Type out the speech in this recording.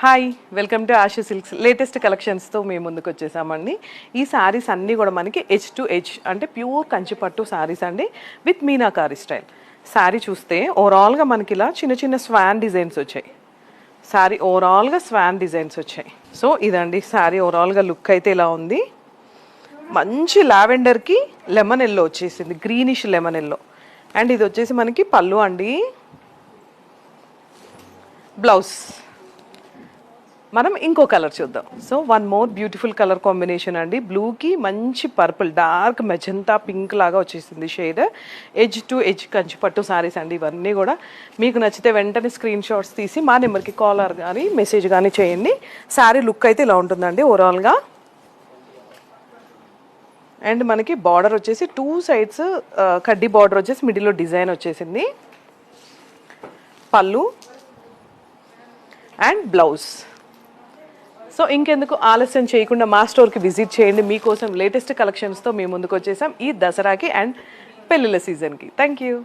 Hi, welcome to Ashu silks. Latest కలెక్షన్స్తో మేము ముందుకు వచ్చేసామండి. ఈ శారీస్ అన్నీ కూడా మనకి హెచ్ టు హెచ్ అంటే ప్యూర్ కంచిపట్టు శారీస్ అండి, విత్ మీనాకారి స్టైల్. శారీ చూస్తే ఓవరాల్గా మనకి ఇలా చిన్న చిన్న స్వాన్ డిజైన్స్ వచ్చాయి. శారీ ఓవరాల్గా స్వాన్ డిజైన్స్ వచ్చాయి. సో ఇదండి శారీ ఓవరాల్గా లుక్ అయితే ఇలా ఉంది. మంచి లావెండర్కి లెమన్ ఎల్లో వచ్చేసింది, గ్రీనిష్ లెమన్ ఎల్లో. అండ్ ఇది వచ్చేసి మనకి పళ్ళు అండి. బ్లౌజ్ మనం ఇంకో కలర్ చూద్దాం. So one more beautiful colour combination అండి. బ్లూకి మంచి పర్పుల్, డార్క్ మెజంతా పింక్ లాగా వచ్చేసింది షేడ్. ఎడ్జ్ టు ఎడ్జ్ కంచిపట్టు శారీస్ అండి ఇవన్నీ కూడా. మీకు నచ్చితే వెంటనే స్క్రీన్ షాట్స్ తీసి మా నెంబర్కి కాలర్ కానీ మెసేజ్ కానీ చేయండి. శారీ లుక్ అయితే ఇలా ఉంటుందండి ఓవరాల్గా. అండ్ మనకి బార్డర్ వచ్చేసి టూ సైడ్స్ కడ్డీ బార్డర్ వచ్చేసి మిడిల్లో డిజైన్ వచ్చేసింది. పళ్ళు అండ్ బ్లౌజ్. సో ఇంకెందుకు ఆలస్యం చేయకుండా మా స్టోర్కి విజిట్ చేయండి. మీకోసం లేటెస్ట్ కలెక్షన్స్తో మేము ముందుకు వచ్చేసాం ఈ దసరాకి అండ్ పెళ్ళిళ్ళ సీజన్కి. Thank you.